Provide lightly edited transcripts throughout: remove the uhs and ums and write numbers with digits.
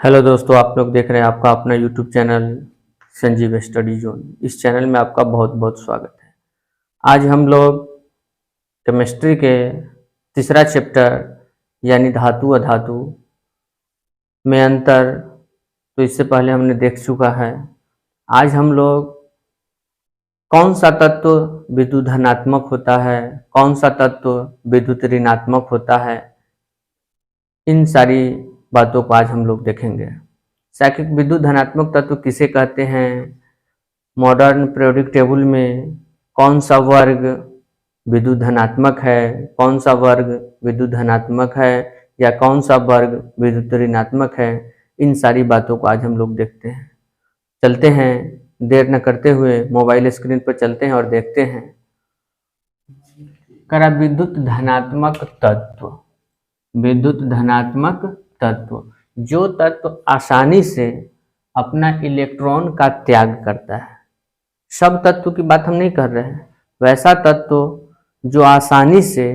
Hello दोस्तों, आप लोग देख रहे हैं आपका अपना YouTube channel Sanjeev study zone. इस चैनल में आपका बहुत बहुत स्वागत है। आज हम लोग केमिस्ट्री के तीसरा चैप्टर यानी धातु अधातु में अंतर, तो इससे पहले हमने देख चुका है। आज हम लोग कौन सा तत्व विद्युत धनात्मक होता है, कौन सा तत्व विद्युत ऋणात्मक होता है, इन सारी बातों को आज हम लोग देखेंगे। सैकिक विद्युत धनात्मक तत्व किसे कहते हैं, मॉडर्न पीरियोडिक टेबल में कौन सा वर्ग विद्युत धनात्मक है, कौन सा वर्ग विद्युत धनात्मक है या कौन सा वर्ग विद्युत ऋणात्मक है, इन सारी बातों को आज हम लोग देखते हैं। चलते हैं, देर न करते हुए मोबाइल स्क्रीन पर चलते हैं और देखते हैं। करा विद्युत धनात्मक तत्व, विद्युत धनात्मक तत्व जो तत्व आसानी से अपना इलेक्ट्रॉन का त्याग करता है। सब तत्व की बात हम नहीं कर रहे हैं, वैसा तत्व जो आसानी से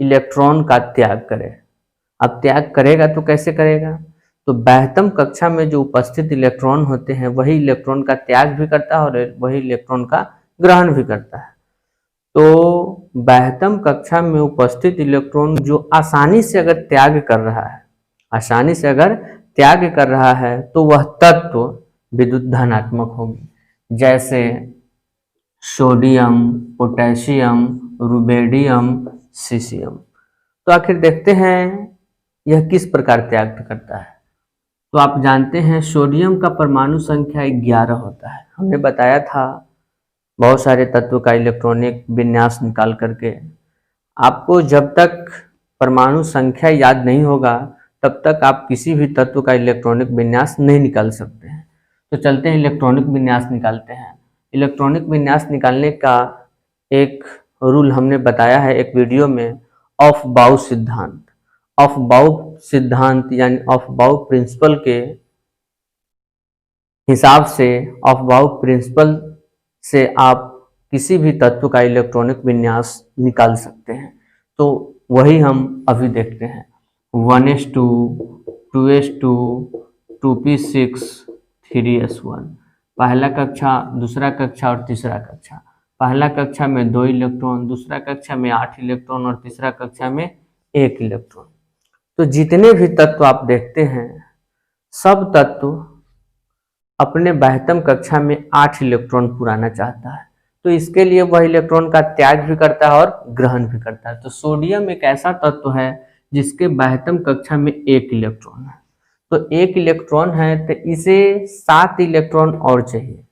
इलेक्ट्रॉन का त्याग करे। अब त्याग करेगा तो कैसे करेगा, तो बाह्यतम कक्षा में जो उपस्थित इलेक्ट्रॉन होते हैं वही इलेक्ट्रॉन का त्याग भी करता है और वही इलेक्ट्रॉन का ग्रहण भी करता है। तो बाह्यतम कक्षा में उपस्थित इलेक्ट्रॉन जो आसानी से अगर त्याग कर रहा है, आसानी से अगर त्याग कर रहा है तो वह तत्व विद्युत धनात्मक होगी। जैसे सोडियम, पोटेशियम, रुबेडियम, सीसियम। तो आखिर देखते हैं यह किस प्रकार त्याग करता है। तो आप जानते हैं सोडियम का परमाणु संख्या 11 होता है। हमने बताया था बहुत सारे तत्व का इलेक्ट्रॉनिक विन्यास निकाल करके। आपको जब तक परमाणु संख्या याद नहीं होगा तब तक आप किसी भी तत्व का इलेक्ट्रॉनिक विन्यास नहीं निकाल सकते हैं। तो चलते हैं इलेक्ट्रॉनिक विन्यास निकालते हैं। इलेक्ट्रॉनिक विन्यास निकालने का एक रूल हमने बताया है एक वीडियो में, ऑफ बाउ सिद्धांत। ऑफ बाउ सिद्धांत यानी ऑफ बाउ प्रिंसिपल के हिसाब से, ऑफ बाउ प्रिंसिपल से आप किसी भी तत्व का इलेक्ट्रॉनिक विन्यास निकाल सकते हैं। तो वही हम अभी देखते हैं। 1s2, 2s2, 2p6, 3s1। पहला कक्षा, दूसरा कक्षा और तीसरा कक्षा। पहला कक्षा में 2 इलेक्ट्रॉन, दूसरा कक्षा में 8 इलेक्ट्रॉन और तीसरा कक्षा में 1 इलेक्ट्रॉन। तो जितने भी तत्व आप देखते हैं सब तत्व अपने बाह्यतम कक्षा में 8 इलेक्ट्रॉन पुराना चाहता है। तो इसके लिए वह इलेक्ट्रॉन का त्याग भी करता है और ग्रहण भी करता है। तो सोडियम एक ऐसा तत्व है जिसके बाह्यतम कक्षा में 1 इलेक्ट्रॉन है। तो 1 इलेक्ट्रॉन है तो इसे 7 इलेक्ट्रॉन और चाहिए।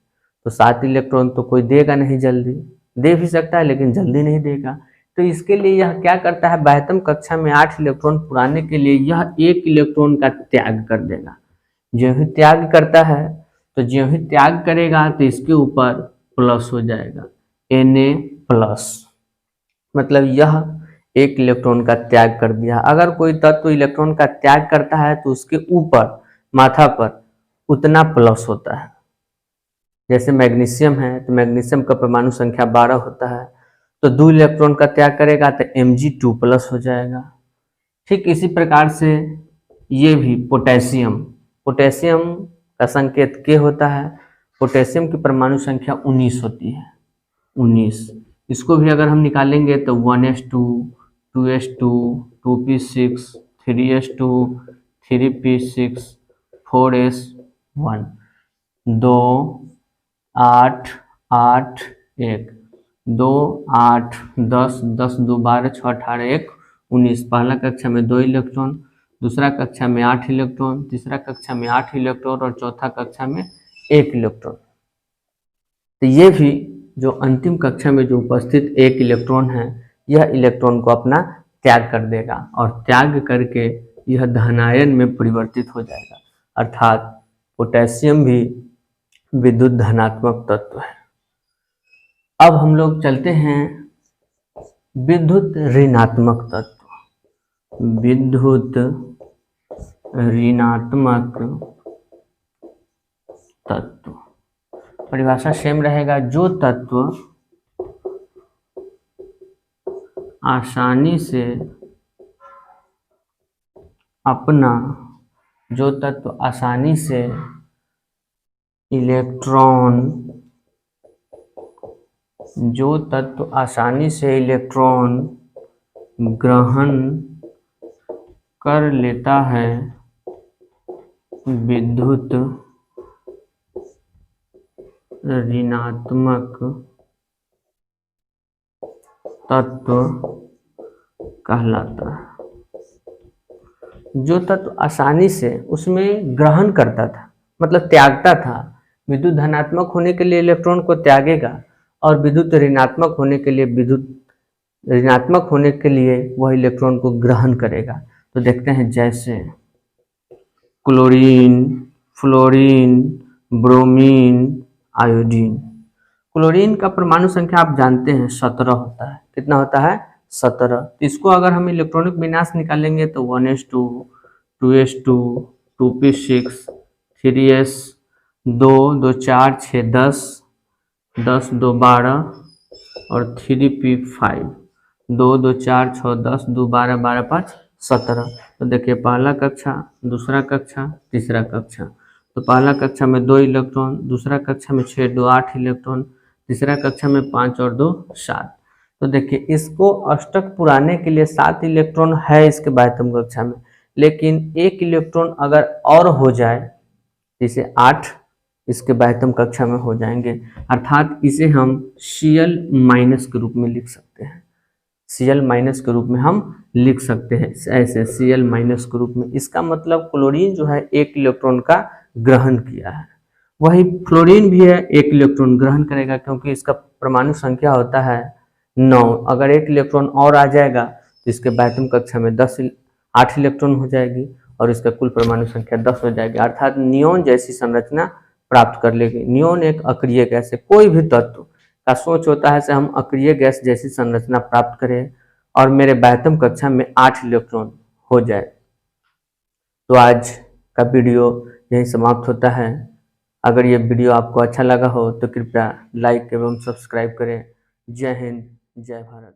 तो 7 इलेक्ट्रॉन तो कोई देगा नहीं, जल्दी दे भी सकता है लेकिन जल्दी नहीं देगा। तो इसके लिए यह क्या करता है, बाह्यतम कक्षा में 8 इलेक्ट्रॉन पुराने के लिए यह 1 इलेक्ट्रॉन का त्याग कर देगा। जो ही त्याग करता है तो जो ही त्याग करेगा तो इसके ऊपर प्लस हो जाएगा, Na+। मतलब यह 1 इलेक्ट्रॉन का त्याग कर दिया। अगर कोई तत्व इलेक्ट्रॉन का त्याग करता है तो उसके ऊपर माथा पर उतना प्लस होता है। जैसे मैग्नीशियम है तो मैग्नीशियम का परमाणु संख्या 12 होता है, तो 2 इलेक्ट्रॉन का त्याग करेगा तो Mg2+ हो जाएगा। ठीक इसी प्रकार से ये भी पोटेशियम, पोटेशियम का संकेत K होता है। पोटेशियम की परमाणु संख्या 19 होती है, 19। इसको भी अगर हम निकालेंगे तो 1s2, 2s2, 2p6, 3s2, 3p6, 4s1, 2, 8, 8, 1, 2, 8, 10, 10, 2, 12, 6, 18, 1, 19। पहला कक्षा में 2 इलेक्ट्रॉन, दूसरा कक्षा में 8 इलेक्ट्रॉन, तीसरा कक्षा में 8 इलेक्ट्रॉन और चौथा कक्षा में 1 इलेक्ट्रॉन। तो ये भी जो अंतिम कक्षा में जो उपस्थित 1 इलेक्ट्रॉन है यह इलेक्ट्रॉन को अपना त्याग कर देगा और त्याग करके यह धनायन में परिवर्तित हो जाएगा। अर्थात पोटेशियम भी विद्युत धनात्मक तत्व है। अब हम लोग चलते हैं विद्युत ऋणात्मक तत्व। विद्युत ऋणात्मक तत्व परिभाषा सेम रहेगा, जो तत्व आसानी से अपना जो तत्व आसानी से इलेक्ट्रॉन ग्रहण कर लेता है विद्युत ऋणात्मक तत्व कहलाता है। जो तत्व आसानी से उसमें ग्रहण करता था, मतलब त्यागता था। विद्युत धनात्मक होने के लिए इलेक्ट्रॉन को त्यागेगा और विद्युत ऋणात्मक होने के लिए वह इलेक्ट्रॉन को ग्रहण करेगा। तो देखते हैं, जैसे chlorine, fluorine, bromine, iodine. Chlorine का परमाणु संख्या आप जानते हैं 17 होता है। कितना होता है? 17। इसको अगर हम इलेक्ट्रॉनिक विन्यास निकालेंगे तो 1s2, 2s2, 2p6, 3s, 2 2 4 6 10, 10 2 12 और 3p5, 2 2 4 6 10, 2 12 12 5 17। तो देखिए, पहला कक्षा, दूसरा कक्षा, तीसरा कक्षा। तो पहला कक्षा में 2 इलेक्ट्रॉन, दूसरा कक्षा में 6 2 8 इलेक्ट्रॉन, तीसरा कक्षा में 5 और 2 7। तो देखिए, इसको अष्टक पुराने के लिए 7 इलेक्ट्रॉन है इसके बाह्यतम कक्षा में, लेकिन 1 इलेक्ट्रॉन अगर और हो जाए, जैसे 8 इसके बाह्यतम कक्षा में हो जाएंगे, अर्थात इसे हम Cl माइनस के रूप में लिख सकते हैं। Cl माइनस के रूप में हम लिख सकते हैं, ऐसे Cl माइनस के रूप में। इसका मतलब क्लोरीन जो है 1 इलेक्ट्रॉन का ग्रहण किया है। वही फ्लोरीन भी है, 1 इलेक्ट्रॉन ग्रहण करेगा, क्योंकि इसका परमाणु संख्या होता है 9। अगर 1 इलेक्ट्रॉन और आ जाएगा तो इसके बाह्यतम कक्षा में 8 इलेक्ट्रॉन हो जाएगी और इसका कुल परमाणु संख्या 10 हो जाएगी, अर्थात नियोन जैसी संरचना प्राप्त कर लेगी। नियोन एक अक्रिय गैस है। कोई भी तत्व का सोच होता है से हम अक्रिय गैस जैसी संरचना प्राप्त करें और मेरे बाह्यतम कक्षा में 8 इलेक्ट्रॉन हो जाए। तो आज का वीडियो यही समाप्त होता है। अगर ये वीडियो आपको अच्छा लगा हो तो कृपया लाइक एवं सब्सक्राइब करें। जय हिंद, जय भारत।